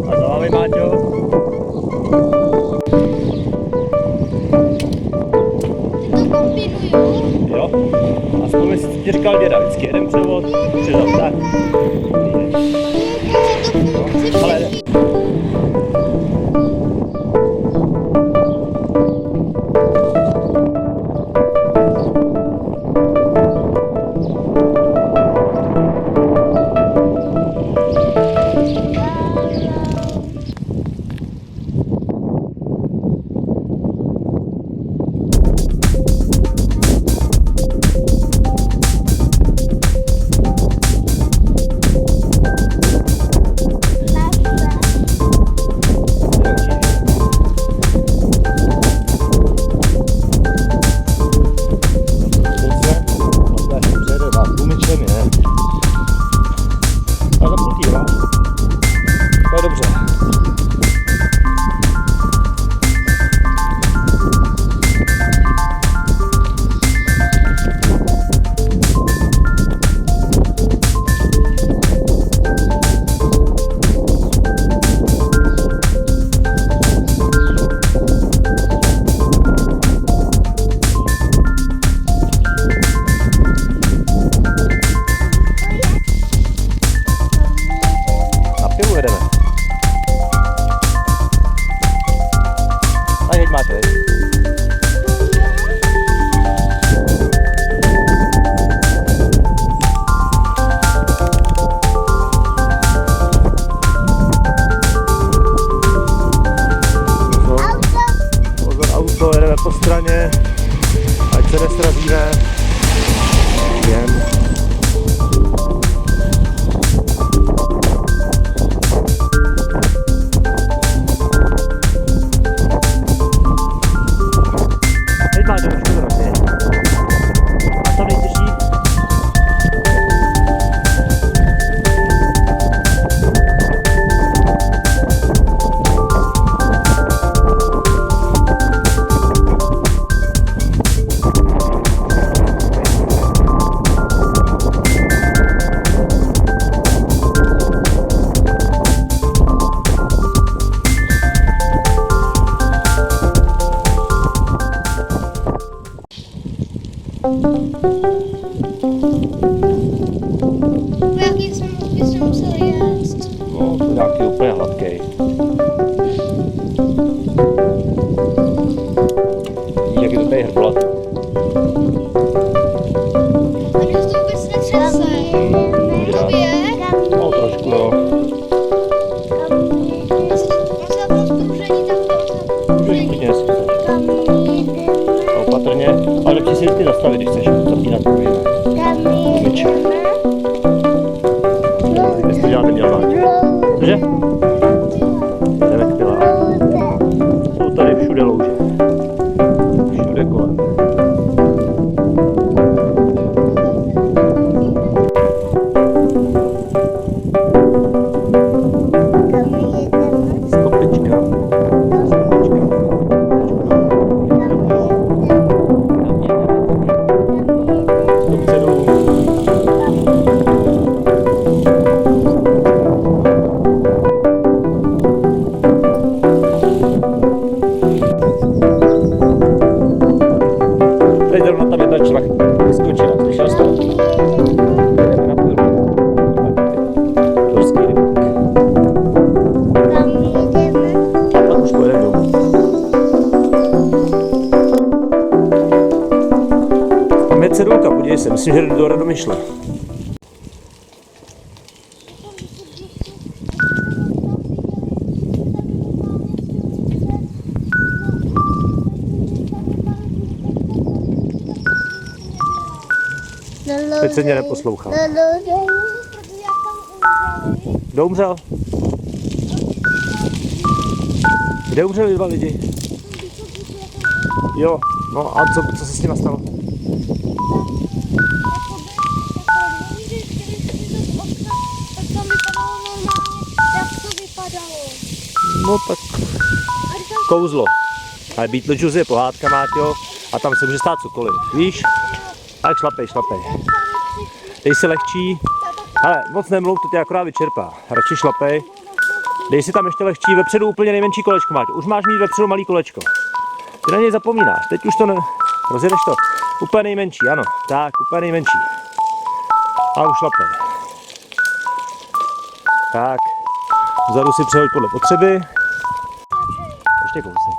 A za vámi, Máťo. Jo. A spolu si ti říkal děda, vždycky jeden převod, tak. Ale... Po straně, ať se nesrazíme, jen. Teď máš trošku hrozně. A to nejtěžší. Jaký jsme museli jíst? No, to nějaký úplně hladký. Jak je to tady hrbolat? A mě to vůbec netřese. No, trošku, jo. On se tam pružení tak Můžeš klidně, jestli chceš. A opatrně, ale lepší si ty zastavit, když chceš zapínat první. Myče. Kdybys to dělat neměl mát. Cože? Jdeme k pilám. Jsou tady všude louže. Všude kolem. Stopička. Dopředu. Teď zrovna tam jedna člach vyskočila, slyšel jsi to? Jdeme na pilu. Dorský rybník. A tam už pojedeme domů. Tam je cedulka, podívej se, myslím, že jde do Radomyšle. Teď se mě neposlouchá. Kdo umřel? Kde umřeli dva lidi? Jo, no a co se s nimi stalo? No tak kouzlo. Ale Beetlejuice je pohádka, Máťo, a tam se může stát cokoliv, víš? Tak šlapej. Dej si lehčí. Ale moc nemluv, to tě akorát vyčerpá. Radši šlapej. Dej si tam ještě lehčí, vepředu úplně nejmenší kolečko máš. Už máš mít vepředu malý kolečko. Ty na něj zapomínáš, teď už to ne... Rozjedeš to. Úplně nejmenší, ano. Tak, úplně nejmenší. A už šlapej. Tak. Vzadu si přehoď podle potřeby. Ještě kousek.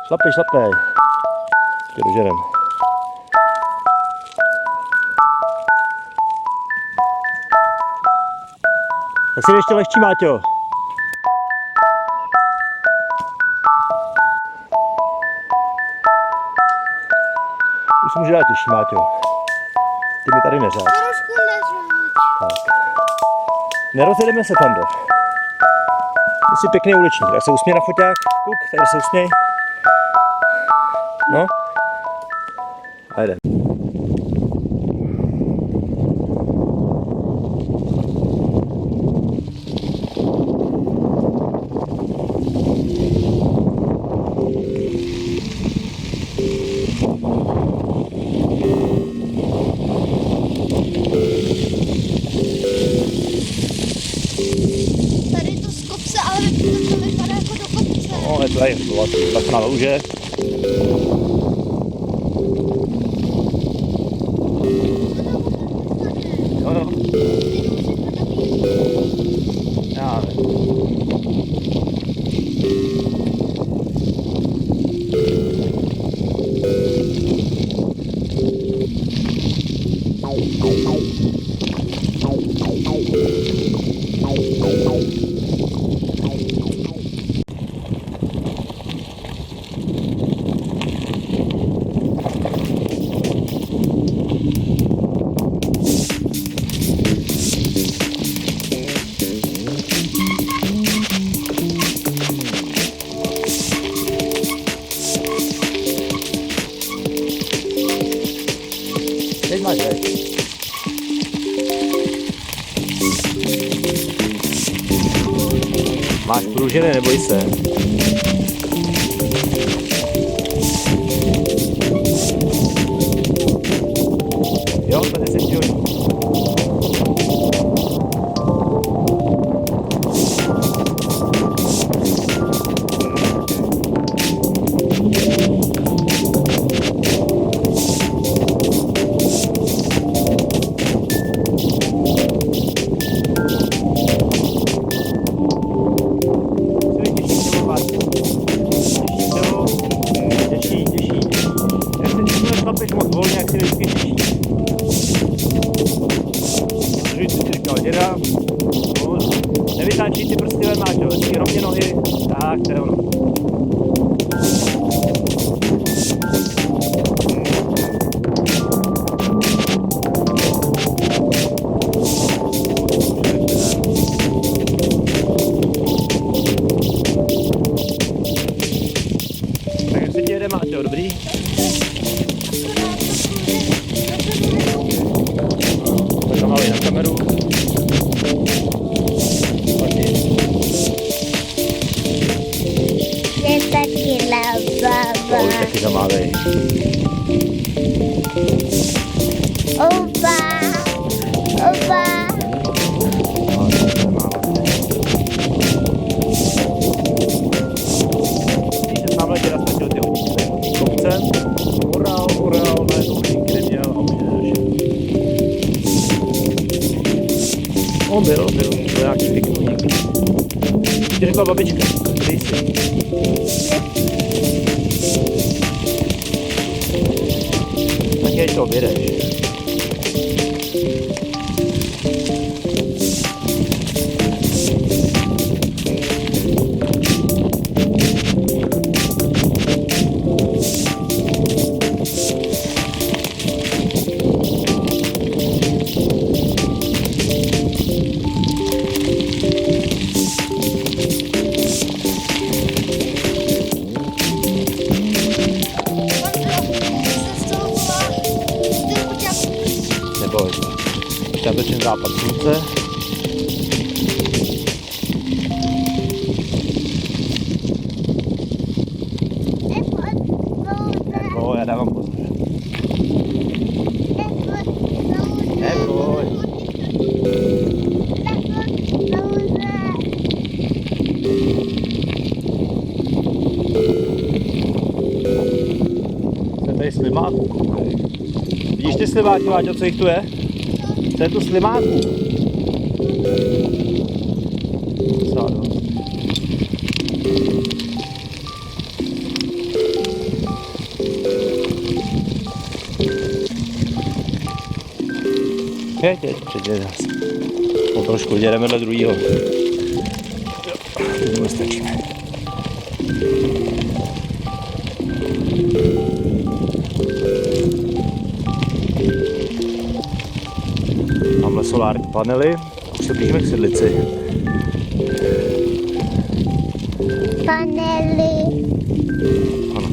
Šlapej, šlapej. Tě doženem. Tak si ještě lehčí, Máťo. Už se může dát těžší, Máťo. Ty mi tady neřád. Trošku neřáč. Tak. Nerozjedeme se, Fando. Ty jsi pěkný uličník. Tak se usměj na foťák. Kuk, tady se usměj. No. A jdem. Tady to z kopce, ale to vypadá jako do kopce. No, je to tady tak na luže. Jo, no. Já nevím. Teď máš, veď. Máš pružiny, neboj se. Jo, tady se ti hodí. Šlapeš moc volně, jak si vždycky těší. Držuj, co ti říkal děda. Nevytáčí ty prsty ven, Máťo, vždycky rovně nohy. Tak, to je ono. Tak jak se ti jede, Máťo, dobrý? Zamalej na kameru. Je taky lababa. Už taky zamávej. Opa, opa. Když se tamhle děda ztratil ty hodinky tím kopcem, orál, najednou hodinky neměl a už nedošel. On byl nějaký piknuník. Ti řekla babička, dej si. Tak jej to objedeš. Neboj. Částečný západ slunce. slimáků, koukej. Vidíš ty slimáky, Váťo, co jich tu je? Co je tu slimáků? Docela dost. Jeď, předěj zase. Po trošku jdeme do druhýho. Jo, stačíme. Tamhle solární panely a už se blížíme k sedlici. Panely. Ano.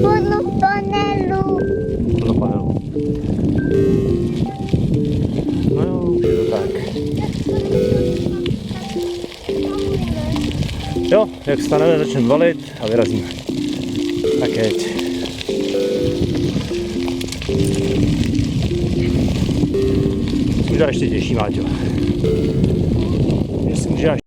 Plno panelů. Plno panelů. No jo, už je to tak. Jo, jak staneme, začneme valit a vyrazíme. Tak jeď. Může ještě těžší, Máťo. Jestli může až